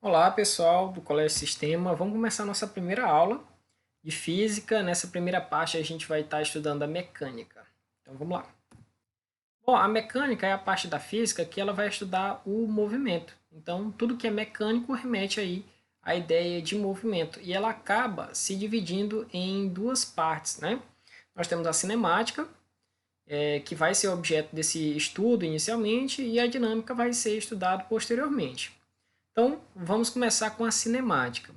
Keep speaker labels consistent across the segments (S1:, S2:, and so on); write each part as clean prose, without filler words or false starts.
S1: Olá pessoal do Colégio Sistema, vamos começar a nossa primeira aula de Física. Nessa primeira parte a gente vai estar estudando a mecânica. Então vamos lá. Bom, a mecânica é a parte da física que ela vai estudar o movimento. Então tudo que é mecânico remete aí à ideia de movimento e ela acaba se dividindo em duas partes, né? Nós temos a cinemática, que vai ser objeto desse estudo inicialmente, e a dinâmica vai ser estudado posteriormente. Então, vamos começar com a cinemática.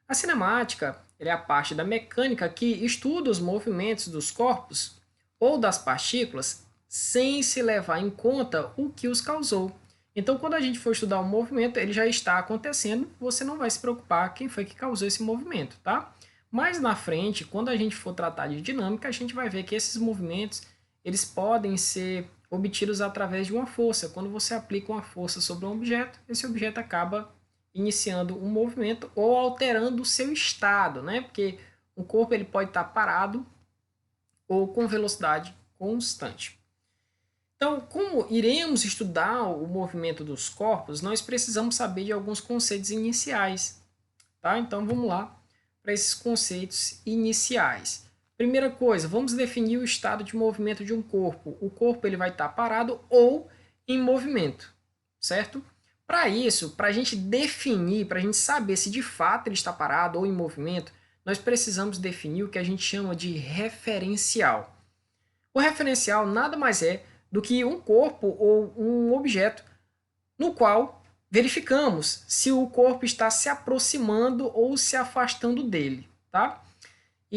S1: A cinemática é a parte da mecânica que estuda os movimentos dos corpos ou das partículas sem se levar em conta o que os causou. Então, quando a gente for estudar um movimento, ele já está acontecendo, você não vai se preocupar quem foi que causou esse movimento, tá? Mais na frente, quando a gente for tratar de dinâmica, a gente vai ver que esses movimentos eles podem ser obtidos através de uma força. Quando você aplica uma força sobre um objeto, esse objeto acaba iniciando um movimento ou alterando o seu estado, né? Porque o corpo ele pode estar parado ou com velocidade constante. Então, como iremos estudar o movimento dos corpos, nós precisamos saber de alguns conceitos iniciais, tá? Então, vamos lá para esses conceitos iniciais. Primeira coisa, vamos definir o estado de movimento de um corpo. O corpo ele vai estar parado ou em movimento, certo? Para isso, para a gente definir, para a gente saber se de fato ele está parado ou em movimento, nós precisamos definir o que a gente chama de referencial. O referencial nada mais é do que um corpo ou um objeto no qual verificamos se o corpo está se aproximando ou se afastando dele, tá?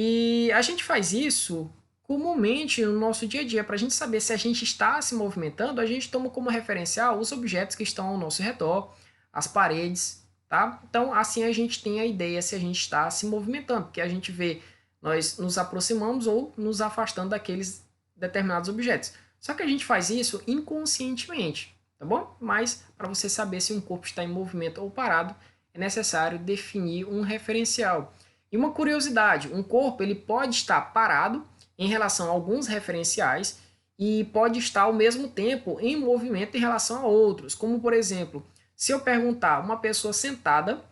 S1: E a gente faz isso comumente no nosso dia a dia. Para a gente saber se a gente está se movimentando, a gente toma como referencial os objetos que estão ao nosso redor, as paredes, tá? Então, assim a gente tem a ideia se a gente está se movimentando, porque a gente vê nós nos aproximamos ou nos afastando daqueles determinados objetos. Só que a gente faz isso inconscientemente, tá bom? Mas para você saber se um corpo está em movimento ou parado, é necessário definir um referencial. E uma curiosidade, um corpo ele pode estar parado em relação a alguns referenciais e pode estar ao mesmo tempo em movimento em relação a outros. Como, por exemplo, se eu perguntar uma pessoa sentada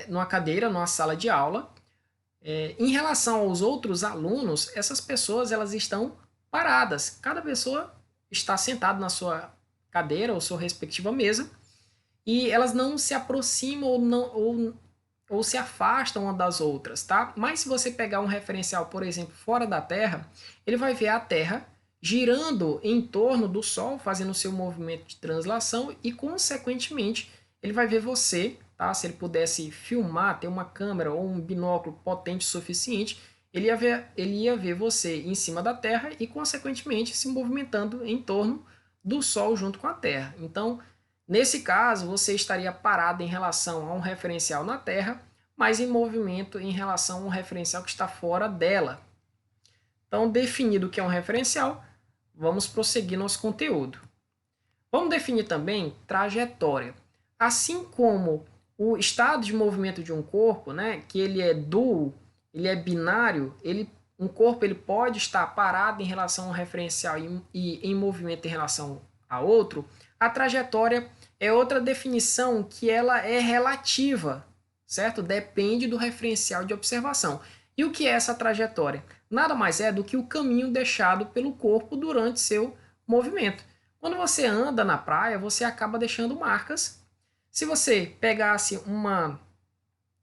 S1: numa cadeira, numa sala de aula, em relação aos outros alunos, essas pessoas elas estão paradas. Cada pessoa está sentada na sua cadeira ou sua respectiva mesa e elas não se aproximam ou se afastam uma das outras, tá? Mas se você pegar um referencial, por exemplo, fora da Terra, ele vai ver a Terra girando em torno do Sol, fazendo o seu movimento de translação e, consequentemente, ele vai ver você, tá? Se ele pudesse filmar, ter uma câmera ou um binóculo potente o suficiente, ele ia ver você em cima da Terra e, consequentemente, se movimentando em torno do Sol junto com a Terra. Então, nesse caso, você estaria parado em relação a um referencial na Terra, mas em movimento em relação a um referencial que está fora dela. Então, definido o que é um referencial, vamos prosseguir nosso conteúdo. Vamos definir também trajetória. Assim como o estado de movimento de um corpo, né, que ele é dual, ele é binário, um corpo ele pode estar parado em relação a um referencial e em movimento em relação a outro, a trajetória é outra definição que ela é relativa, certo? Depende do referencial de observação. E o que é essa trajetória? Nada mais é do que o caminho deixado pelo corpo durante seu movimento. Quando você anda na praia, você acaba deixando marcas. Se você pegasse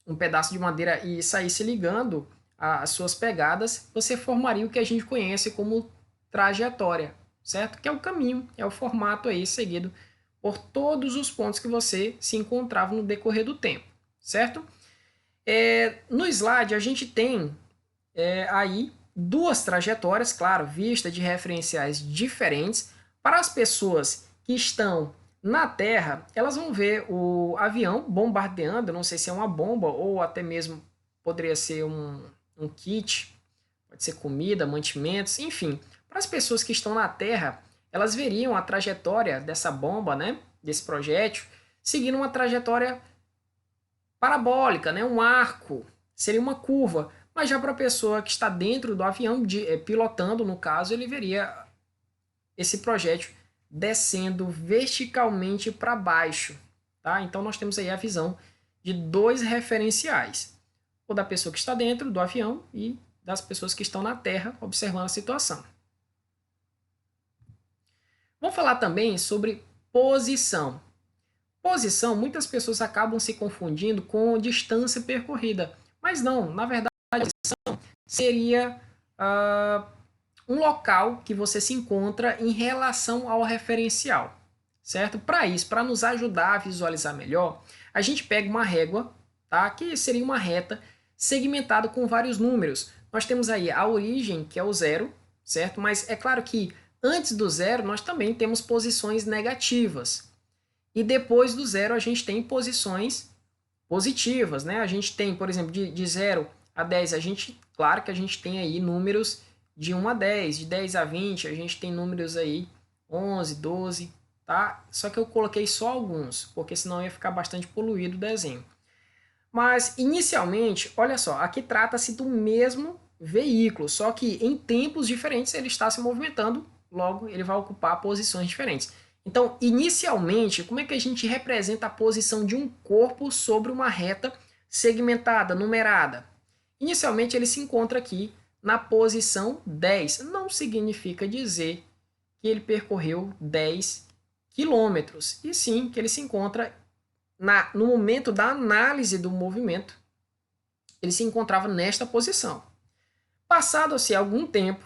S1: um pedaço de madeira e saísse ligando as suas pegadas, você formaria o que a gente conhece como trajetória, certo? Que é o caminho, é o formato aí seguido por todos os pontos que você se encontrava no decorrer do tempo, certo? No slide a gente tem aí duas trajetórias, claro, vista de referenciais diferentes. Para as pessoas que estão na Terra, elas vão ver o avião bombardeando, não sei se é uma bomba ou até mesmo poderia ser um kit, pode ser comida, mantimentos, enfim. Para as pessoas que estão na Terra, elas veriam a trajetória dessa bomba, né, desse projétil, seguindo uma trajetória parabólica, né, um arco, seria uma curva. Mas já para a pessoa que está dentro do avião, pilotando, no caso, ele veria esse projétil descendo verticalmente para baixo, tá? Então, nós temos aí a visão de dois referenciais, o da pessoa que está dentro do avião e das pessoas que estão na terra observando a situação. Vamos falar também sobre posição. Posição, muitas pessoas acabam se confundindo com distância percorrida, mas não, na verdade, seria um local que você se encontra em relação ao referencial, certo? Para isso, para nos ajudar a visualizar melhor, a gente pega uma régua, tá? Que seria uma reta segmentada com vários números. Nós temos aí a origem, que é o zero, certo? Mas é claro que antes do zero nós também temos posições negativas. E depois do zero a gente tem posições positivas, né? A gente tem, por exemplo, de 0 a 10, claro que a gente tem aí números de 1 a 10, de 10 a 20, a gente tem números aí 11, 12, tá? Só que eu coloquei só alguns, porque senão ia ficar bastante poluído o desenho. Mas, inicialmente, olha só, aqui trata-se do mesmo veículo, só que em tempos diferentes ele está se movimentando, logo ele vai ocupar posições diferentes. Então, inicialmente, como é que a gente representa a posição de um corpo sobre uma reta segmentada, numerada? Inicialmente, ele se encontra aqui na posição 10. Não significa dizer que ele percorreu 10 quilômetros, e sim que ele se encontra no momento da análise do movimento, ele se encontrava nesta posição. Passado-se algum tempo,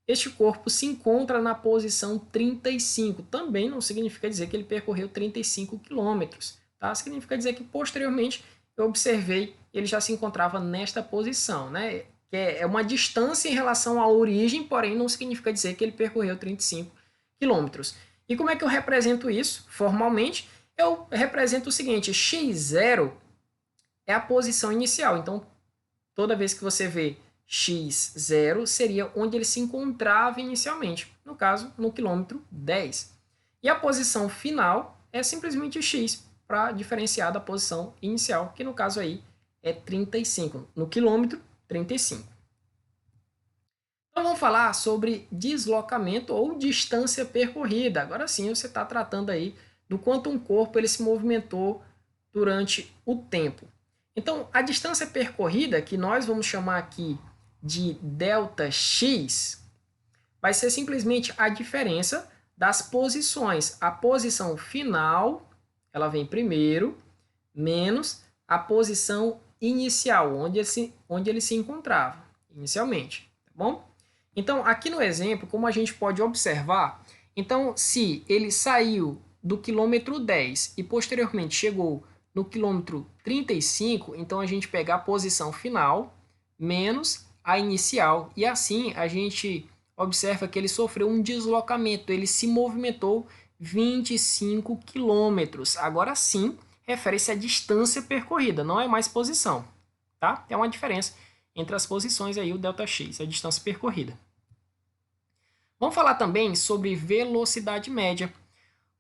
S1: este corpo se encontra na posição 35. Também não significa dizer que ele percorreu 35 quilômetros. Tá? Significa dizer que posteriormente eu observei ele já se encontrava nesta posição, né? Que é uma distância em relação à origem, porém não significa dizer que ele percorreu 35 quilômetros. E como é que eu represento isso? Formalmente, eu represento o seguinte: x0 é a posição inicial. Então, toda vez que você vê x0, seria onde ele se encontrava inicialmente. No caso, no quilômetro 10. E a posição final é simplesmente x, para diferenciar da posição inicial, que no caso aí é 35. No quilômetro, 35. Então vamos falar sobre deslocamento ou distância percorrida. Agora sim você está tratando aí do quanto um corpo ele se movimentou durante o tempo. Então a distância percorrida, que nós vamos chamar aqui de ΔX, vai ser simplesmente a diferença das posições. A posição final, ela vem primeiro, menos a posição inicial, onde ele se encontrava inicialmente, tá bom? Então, aqui no exemplo, como a gente pode observar, então, se ele saiu do quilômetro 10 e posteriormente chegou no quilômetro 35, então a gente pega a posição final menos a inicial, e assim a gente observa que ele sofreu um deslocamento, ele se movimentou 25 quilômetros. Agora sim, refere-se à distância percorrida, não é mais posição, tá? É uma diferença entre as posições aí, o ΔX, a distância percorrida. Vamos falar também sobre velocidade média.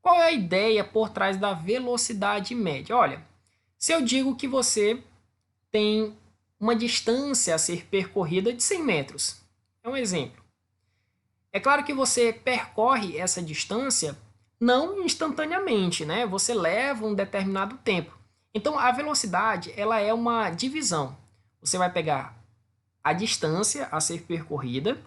S1: Qual é a ideia por trás da velocidade média? Olha, se eu digo que você tem uma distância a ser percorrida de 100 metros, é um exemplo. É claro que você percorre essa distância não instantaneamente, né? Você leva um determinado tempo. Então, a velocidade ela é uma divisão. Você vai pegar a distância a ser percorrida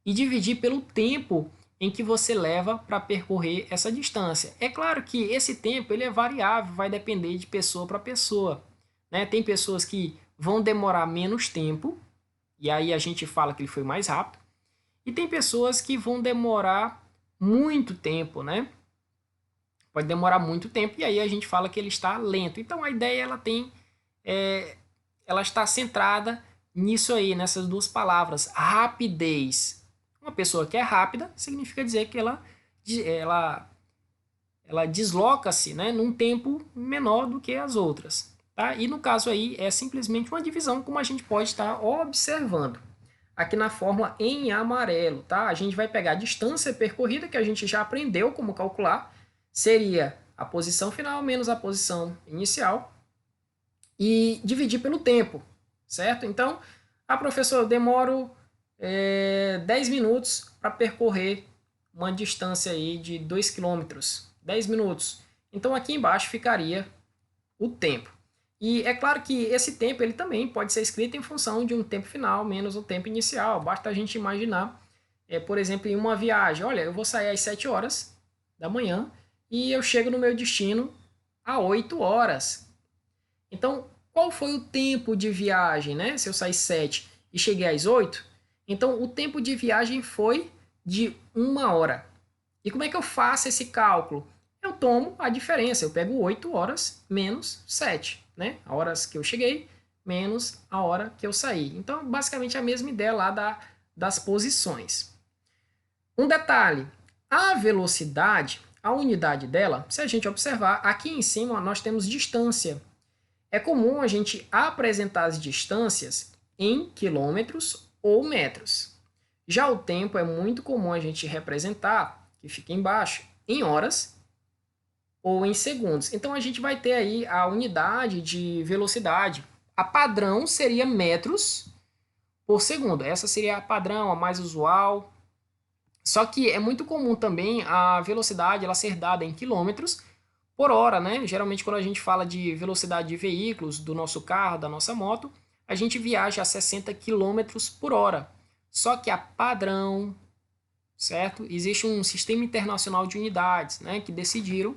S1: e dividir pelo tempo em que você leva para percorrer essa distância. É claro que esse tempo ele é variável, vai depender de pessoa para pessoa, né? Tem pessoas que vão demorar menos tempo, e aí a gente fala que ele foi mais rápido, e tem pessoas que vão demorar muito tempo, né? Pode demorar muito tempo, e aí a gente fala que ele está lento. Então a ideia ela está centrada nisso aí, nessas duas palavras, rapidez. Uma pessoa que é rápida significa dizer que ela desloca-se, né, num tempo menor do que as outras. Tá? E no caso aí é simplesmente uma divisão, como a gente pode estar observando aqui na fórmula em amarelo. Tá? A gente vai pegar a distância percorrida, que a gente já aprendeu como calcular, seria a posição final menos a posição inicial, e dividir pelo tempo, certo? Então, professor, eu demoro 10 minutos para percorrer uma distância aí de 2 km. 10 minutos. Então aqui embaixo ficaria o tempo. E é claro que esse tempo ele também pode ser escrito em função de um tempo final menos o tempo inicial. Basta a gente imaginar, por exemplo, em uma viagem. Olha, eu vou sair às 7 horas da manhã e eu chego no meu destino às 8 horas. Então, qual foi o tempo de viagem, né? Se eu saí 7 e cheguei às 8, então o tempo de viagem foi de 1 hora. E como é que eu faço esse cálculo? Eu tomo a diferença, eu pego 8 horas menos 7, né? A horas que eu cheguei menos a hora que eu saí. Então, basicamente a mesma ideia lá das posições. Um detalhe, a velocidade, a unidade dela, se a gente observar, aqui em cima nós temos distância. É comum a gente apresentar as distâncias em quilômetros ou metros. Já o tempo é muito comum a gente representar, que fica embaixo, em horas ou em segundos. Então a gente vai ter aí a unidade de velocidade. A padrão seria metros por segundo. Essa seria a padrão, a mais usual. Só que é muito comum também a velocidade ela ser dada em quilômetros por hora, né? Geralmente quando a gente fala de velocidade de veículos, do nosso carro, da nossa moto, a gente viaja a 60 quilômetros por hora. Só que a padrão, certo? Existe um sistema internacional de unidades, né? Que decidiram,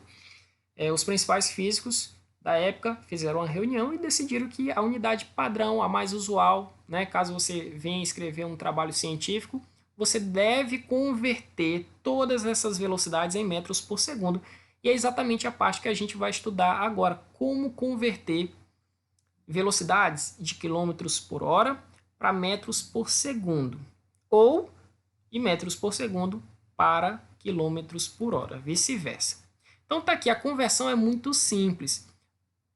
S1: os principais físicos da época fizeram uma reunião e decidiram que a unidade padrão, a mais usual, né? Caso você venha escrever um trabalho científico, você deve converter todas essas velocidades em metros por segundo. E é exatamente a parte que a gente vai estudar agora, como converter velocidades de quilômetros por hora para metros por segundo, ou de metros por segundo para quilômetros por hora, vice-versa. Então tá aqui, a conversão é muito simples.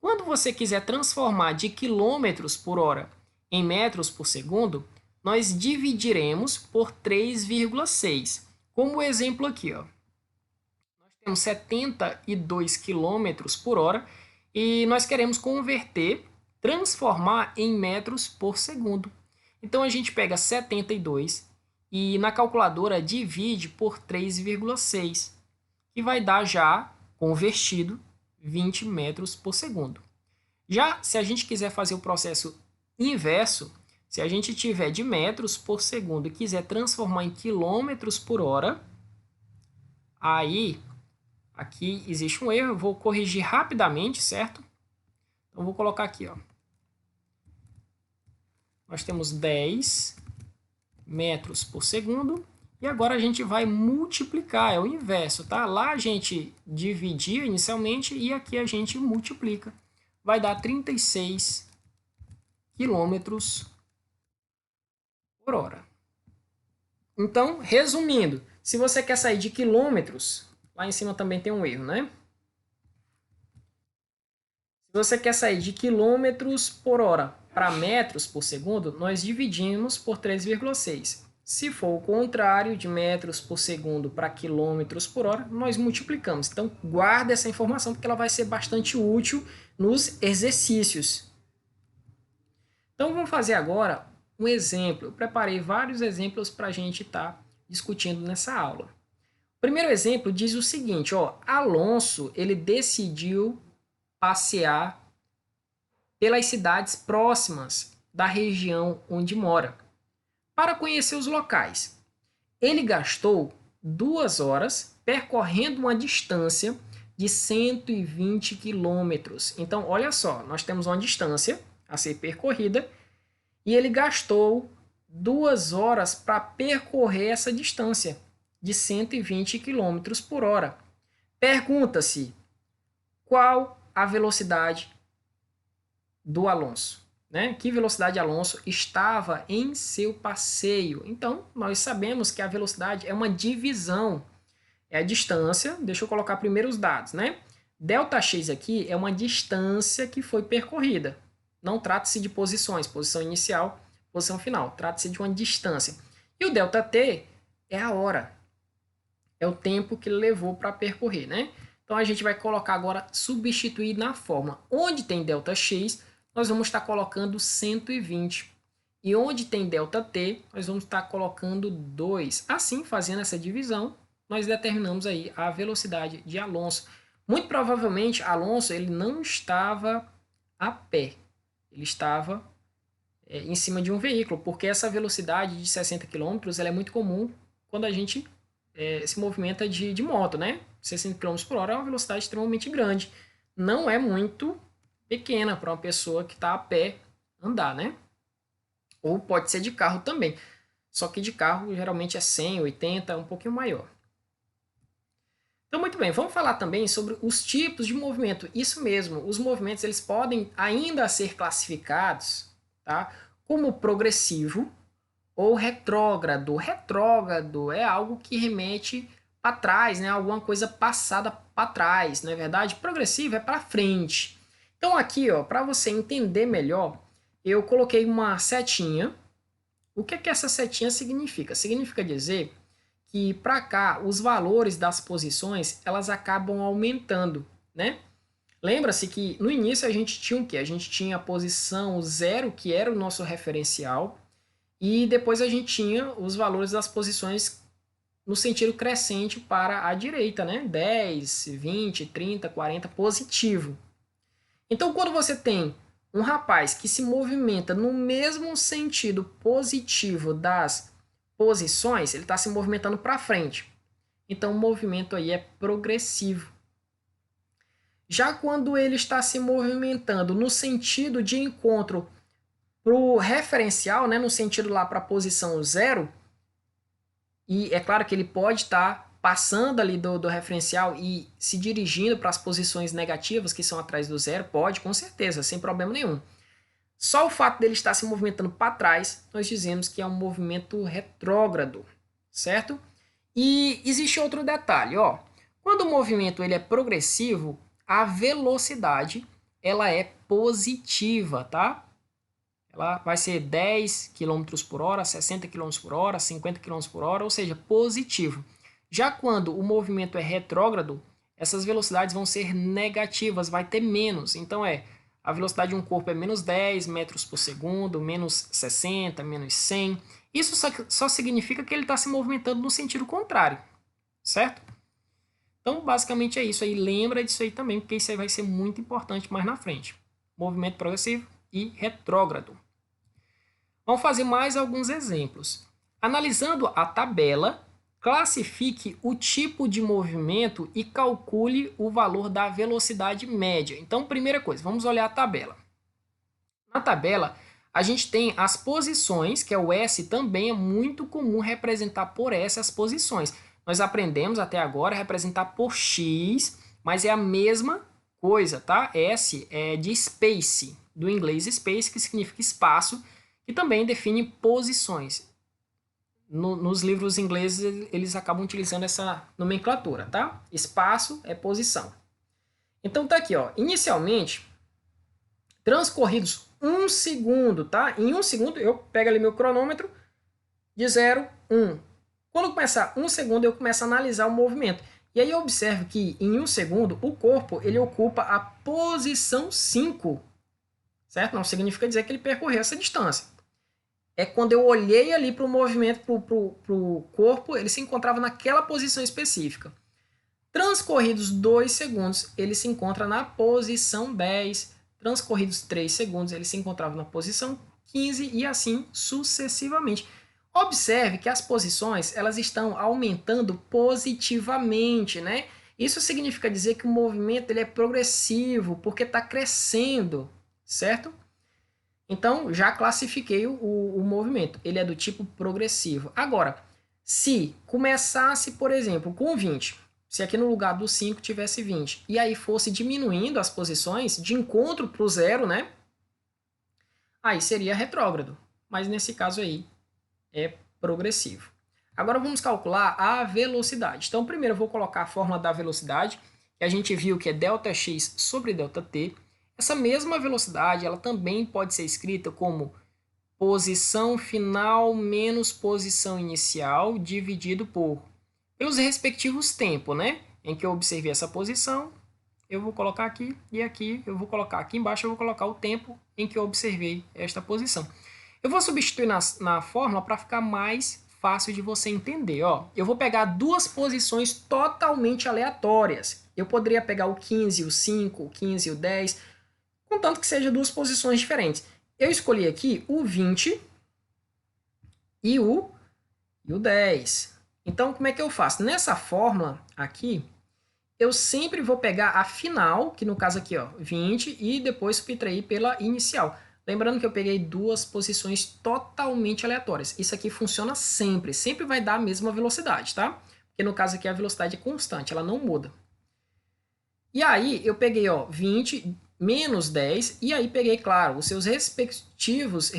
S1: Quando você quiser transformar de quilômetros por hora em metros por segundo, nós dividiremos por 3,6. Como exemplo aqui, ó. Nós temos 72 quilômetros por hora e nós queremos converter, transformar em metros por segundo. Então a gente pega 72 e na calculadora divide por 3,6, que vai dar já convertido 20 metros por segundo. Já se a gente quiser fazer o processo inverso, se a gente tiver de metros por segundo e quiser transformar em quilômetros por hora, aí aqui existe um erro, eu vou corrigir rapidamente, certo? Então vou colocar aqui, ó. Nós temos 10 metros por segundo e agora a gente vai multiplicar, é o inverso, tá? Lá a gente dividia inicialmente e aqui a gente multiplica. Vai dar 36 quilômetros por hora. Então, resumindo, se você quer sair de quilômetros, lá em cima também tem um erro, né? Se você quer sair de quilômetros por hora para metros por segundo, nós dividimos por 3,6. Se for o contrário, de metros por segundo para quilômetros por hora, nós multiplicamos. Então, guarda essa informação porque ela vai ser bastante útil nos exercícios. Então, vamos fazer agora um exemplo. Eu preparei vários exemplos para a gente estar discutindo nessa aula. O primeiro exemplo diz o seguinte, ó, Alonso ele decidiu passear pelas cidades próximas da região onde mora, para conhecer os locais. Ele gastou 2 horas percorrendo uma distância de 120 quilômetros. Então, olha só, nós temos uma distância a ser percorrida e ele gastou 2 horas para percorrer essa distância de 120 quilômetros por hora. Pergunta-se qual a velocidade do Alonso, né? Que velocidade Alonso estava em seu passeio. Então, nós sabemos que a velocidade é uma divisão, é a distância. Deixa eu colocar primeiro os dados, né? Δx aqui é uma distância que foi percorrida. Não trata-se de posições, posição inicial, posição final. Trata-se de uma distância. E o ΔT é a hora. É o tempo que ele levou para percorrer, né? Então, a gente vai colocar agora, substituir na fórmula. Onde tem Δx, nós vamos estar colocando 120. E onde tem ΔT, nós vamos estar colocando 2. Assim, fazendo essa divisão, nós determinamos aí a velocidade de Alonso. Muito provavelmente, Alonso ele não estava a pé, ele estava em cima de um veículo, porque essa velocidade de 60 quilômetros ela é muito comum quando a gente se movimenta de moto, né? 60 km por hora é uma velocidade extremamente grande. Não é muito pequena para uma pessoa que está a pé andar, né? Ou pode ser de carro também. Só que de carro geralmente é 100, 80, um pouquinho maior. Então, muito bem, vamos falar também sobre os tipos de movimento. Isso mesmo, os movimentos eles podem ainda ser classificados, tá, como progressivo ou retrógrado. Retrógrado é algo que remete para trás, né, alguma coisa passada para trás, não é verdade? Progressivo é para frente. Então aqui, ó, para você entender melhor, eu coloquei uma setinha. O que é que essa setinha significa? Significa dizer que para cá os valores das posições elas acabam aumentando, né? Lembra-se que no início a gente tinha o quê? A gente tinha a posição 0, que era o nosso referencial, e depois a gente tinha os valores das posições no sentido crescente para a direita, né? 10, 20, 30, 40, positivo. Então, quando você tem um rapaz que se movimenta no mesmo sentido positivo das posições, ele está se movimentando para frente. Então, o movimento aí é progressivo. Já quando ele está se movimentando no sentido de encontro para o referencial, né, no sentido lá para a posição 0, e é claro que ele pode estar passando ali do referencial e se dirigindo para as posições negativas que são atrás do 0, pode, com certeza, sem problema nenhum. Só o fato dele estar se movimentando para trás, nós dizemos que é um movimento retrógrado, certo? E existe outro detalhe, ó. Quando o movimento ele é progressivo, a velocidade ela é positiva, tá? Ela vai ser 10 km por hora, 60 km por hora, 50 km por hora, ou seja, positivo. Já quando o movimento é retrógrado, essas velocidades vão ser negativas, vai ter menos. Então a velocidade de um corpo é menos 10 metros por segundo, menos 60, menos 100. Isso só significa que ele está se movimentando no sentido contrário, certo? Então, basicamente é isso aí. Lembra disso aí também, porque isso aí vai ser muito importante mais na frente. Movimento progressivo e retrógrado. Vamos fazer mais alguns exemplos. Analisando a tabela, classifique o tipo de movimento e calcule o valor da velocidade média. Então, primeira coisa, vamos olhar a tabela. Na tabela, a gente tem as posições, que é o S, também é muito comum representar por S as posições. Nós aprendemos até agora a representar por X, mas é a mesma coisa, tá? S é de space, do inglês space, que significa espaço, que também define posições. Nos livros ingleses, eles acabam utilizando essa nomenclatura, tá? Espaço é posição. Então tá aqui, ó. Inicialmente, transcorridos 1 segundo, tá? Em 1 segundo, eu pego ali meu cronômetro de 0, 1. Quando começar 1 segundo, eu começo a analisar o movimento. E aí eu observo que em 1 segundo, o corpo ele ocupa a posição 5. Certo? Não significa dizer que ele percorreu essa distância. É quando eu olhei ali para o movimento, para o corpo, ele se encontrava naquela posição específica. Transcorridos 2 segundos, ele se encontra na posição 10. Transcorridos 3 segundos, ele se encontrava na posição 15 e assim sucessivamente. Observe que as posições elas estão aumentando positivamente, né? Isso significa dizer que o movimento ele é progressivo, porque está crescendo, certo? Então, já classifiquei o movimento. Ele é do tipo progressivo. Agora, se começasse, por exemplo, com 20, se aqui no lugar do 5 tivesse 20, e aí fosse diminuindo as posições de encontro para o 0, né? Aí seria retrógrado. Mas nesse caso aí é progressivo. Agora vamos calcular a velocidade. Então, primeiro eu vou colocar a fórmula da velocidade, que a gente viu que é ΔX sobre ΔT. Essa mesma velocidade ela também pode ser escrita como posição final menos posição inicial dividido pelos respectivos tempos, né? Em que eu observei essa posição, eu vou colocar aqui, e aqui eu vou colocar aqui embaixo, eu vou colocar o tempo em que eu observei esta posição. Eu vou substituir na fórmula para ficar mais fácil de você entender. Ó. Eu vou pegar duas posições totalmente aleatórias. eu poderia pegar o 15, o 5, o 15 e o 10, contanto que seja duas posições diferentes. Eu escolhi aqui o 20 e o 10. Então, como é que eu faço? Nessa fórmula aqui, eu sempre vou pegar a final, que no caso aqui, ó, 20, e depois subtrair pela inicial. Lembrando que eu peguei duas posições totalmente aleatórias. Isso aqui funciona sempre, sempre vai dar a mesma velocidade, tá? Porque no caso aqui a velocidade é constante, ela não muda. E aí eu peguei, ó, 20 menos 10, e aí peguei, claro, os seus respectivos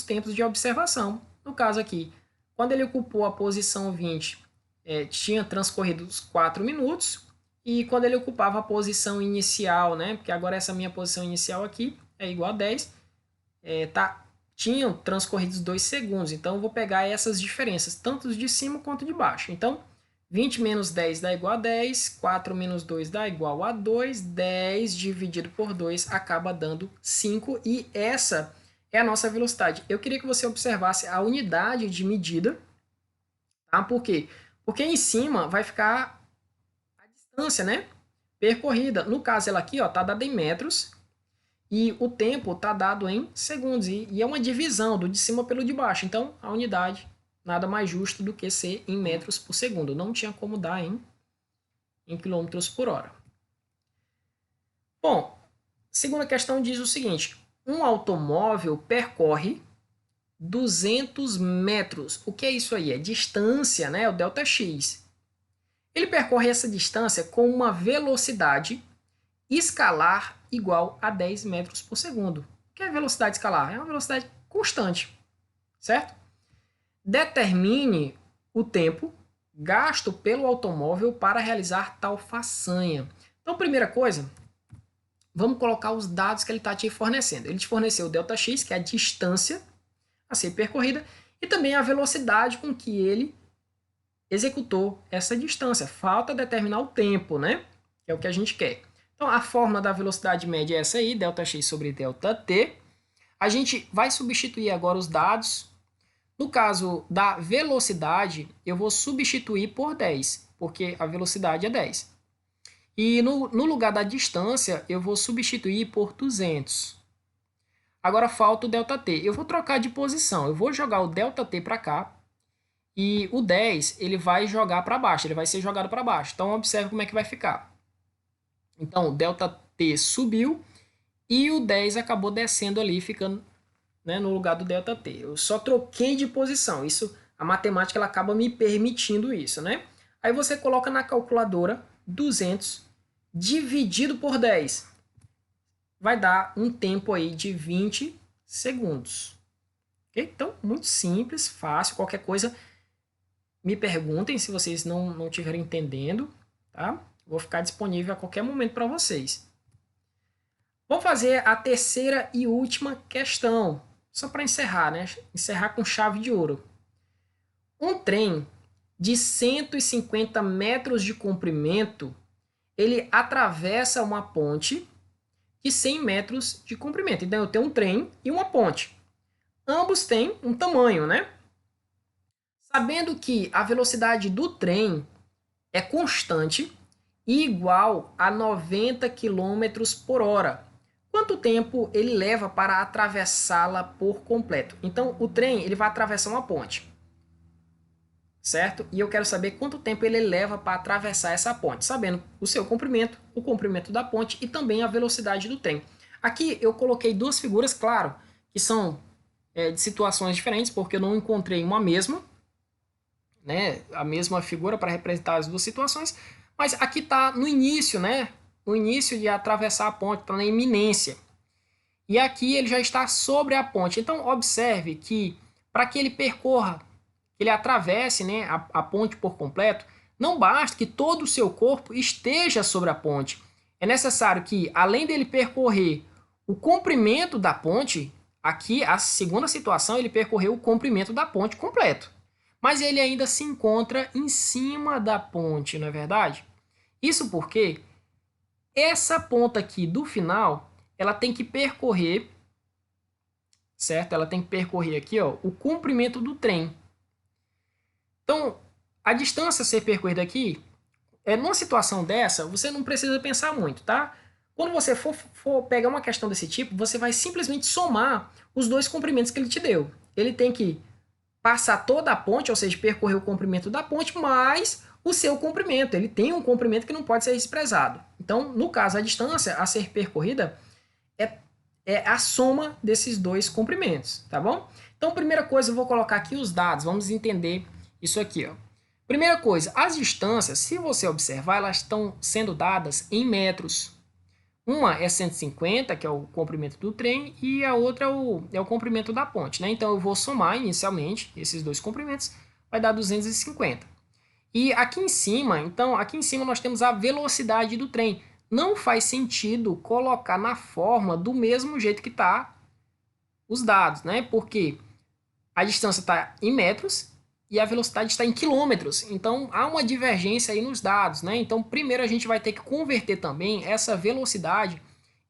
S1: tempos de observação. No caso aqui, quando ele ocupou a posição 20, tinha transcorrido os 4 minutos, e quando ele ocupava a posição inicial, né, porque agora essa minha posição inicial aqui é igual a 10, tinham transcorrido 2 segundos, então eu vou pegar essas diferenças, tanto de cima quanto de baixo. Então, 20 menos 10 dá igual a 10, 4 menos 2 dá igual a 2, 10 dividido por 2 acaba dando 5, e essa é a nossa velocidade. Eu queria que você observasse a unidade de medida, tá? Por quê? Porque em cima vai ficar a distância, né, percorrida. No caso, ela aqui está dada em metros, e o tempo está dado em segundos, e é uma divisão do de cima pelo de baixo. Então, a unidade nada mais justo do que ser em metros por segundo. Não tinha como dar em quilômetros por hora. Bom, segunda questão diz o seguinte: um automóvel percorre 200 metros. O que é isso aí? É distância, né? O ΔX. Ele percorre essa distância com uma velocidade escalar igual a 10 metros por segundo. O que é velocidade escalar? É uma velocidade constante, certo? Determine o tempo gasto pelo automóvel para realizar tal façanha. Então, primeira coisa, vamos colocar os dados que ele está te fornecendo. Ele te forneceu o ΔX, que é a distância a ser percorrida, e também a velocidade com que ele executou essa distância. Falta determinar o tempo, né? Que é o que a gente quer. Então, a fórmula da velocidade média é essa aí, ΔX sobre ΔT. A gente vai substituir agora os dados. No caso da velocidade, eu vou substituir por 10, porque a velocidade é 10. E no lugar da distância, eu vou substituir por 200. Agora falta o ΔT. Eu vou trocar de posição. Eu vou jogar o ΔT para cá. E o 10, ele vai jogar para baixo. Ele vai ser jogado para baixo. Então, observe como é que vai ficar. Então, o ΔT subiu e o 10 acabou descendo ali, ficando, né, no lugar do ΔT. Eu só troquei de posição. Isso, a matemática ela acaba me permitindo isso, né? Aí você coloca na calculadora 200 dividido por 10. Vai dar um tempo aí de 20 segundos. Okay? Então, muito simples, fácil. Qualquer coisa, me perguntem se vocês não estiverem entendendo, tá? Vou ficar disponível a qualquer momento para vocês. Vamos fazer a terceira e última questão, só para encerrar, né? Encerrar com chave de ouro. Um trem de 150 metros de comprimento, ele atravessa uma ponte de 100 metros de comprimento. Então, eu tenho um trem e uma ponte. Ambos têm um tamanho, né? Sabendo que a velocidade do trem é constante e igual a 90 km por hora, quanto tempo ele leva para atravessá-la por completo? Então, o trem ele vai atravessar uma ponte, certo? E eu quero saber quanto tempo ele leva para atravessar essa ponte, sabendo o seu comprimento, o comprimento da ponte e também a velocidade do trem. Aqui eu coloquei duas figuras, claro, que são de situações diferentes, porque eu não encontrei uma mesma, né, a mesma figura para representar as duas situações, mas aqui está no início, né, no início de atravessar a ponte, está na iminência. E aqui ele já está sobre a ponte. Então, observe que para que ele percorra, que ele atravesse, né, a ponte por completo, não basta que todo o seu corpo esteja sobre a ponte. É necessário que, além dele percorrer o comprimento da ponte, aqui, a segunda situação, ele percorreu o comprimento da ponte completo. Mas ele ainda se encontra em cima da ponte, não é verdade? Isso porque essa ponta aqui do final, ela tem que percorrer, certo? Ela tem que percorrer aqui, ó, o comprimento do trem. Então, a distância a ser percorrida aqui numa situação dessa, você não precisa pensar muito, tá? Quando você for pegar uma questão desse tipo, você vai simplesmente somar os dois comprimentos que ele te deu. Ele tem que passar toda a ponte, ou seja, percorrer o comprimento da ponte, mais o seu comprimento. Ele tem um comprimento que não pode ser desprezado. Então, no caso, a distância a ser percorrida é a soma desses dois comprimentos, tá bom? Então, primeira coisa, eu vou colocar aqui os dados, vamos entender isso aqui, ó. Primeira coisa, as distâncias, se você observar, elas estão sendo dadas em metros. Uma é 150, que é o comprimento do trem, e a outra é o comprimento da ponte, né? Então, eu vou somar inicialmente esses dois comprimentos, vai dar 250. E aqui em cima, então, aqui em cima nós temos a velocidade do trem. Não faz sentido colocar na fórmula do mesmo jeito que está os dados, né? Porque a distância está em metros e a velocidade está em quilômetros. Então, há uma divergência aí nos dados, né? Então, primeiro a gente vai ter que converter também essa velocidade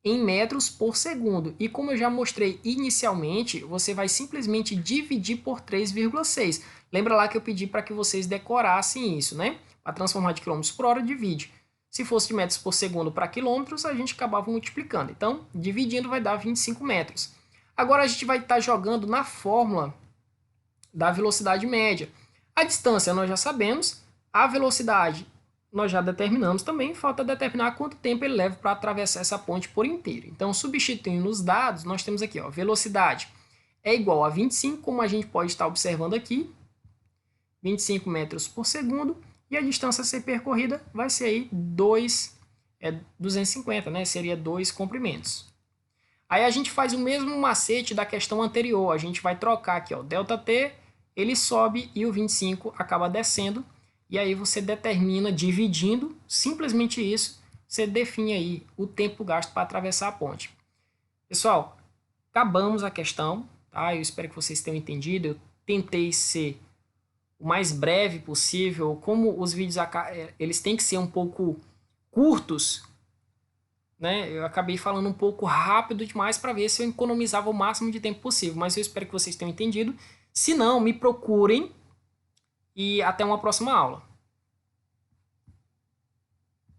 S1: em metros por segundo. E como eu já mostrei inicialmente, você vai simplesmente dividir por 3,6. Lembra lá que eu pedi para que vocês decorassem isso, né? Para transformar de quilômetros por hora, divide. Se fosse de metros por segundo para quilômetros, a gente acabava multiplicando. Então, dividindo vai dar 25 metros. Agora a gente vai estar jogando na fórmula da velocidade média. A distância nós já sabemos, a velocidade nós já determinamos também, falta determinar quanto tempo ele leva para atravessar essa ponte por inteiro. Então, substituindo os dados, nós temos aqui, ó, velocidade é igual a 25, como a gente pode estar observando aqui, 25 metros por segundo, e a distância a ser percorrida vai ser aí 250, né? Seria 2 comprimentos. Aí a gente faz o mesmo macete da questão anterior, a gente vai trocar aqui, ó, ΔT, ele sobe e o 25 acaba descendo, e aí você determina, dividindo, simplesmente isso, você define aí o tempo gasto para atravessar a ponte. Pessoal, acabamos a questão, tá? Eu espero que vocês tenham entendido, eu tentei ser o mais breve possível, como os vídeos eles têm que ser um pouco curtos, né? Eu acabei falando um pouco rápido demais para ver se eu economizava o máximo de tempo possível, mas eu espero que vocês tenham entendido. Se não, me procurem e até uma próxima aula.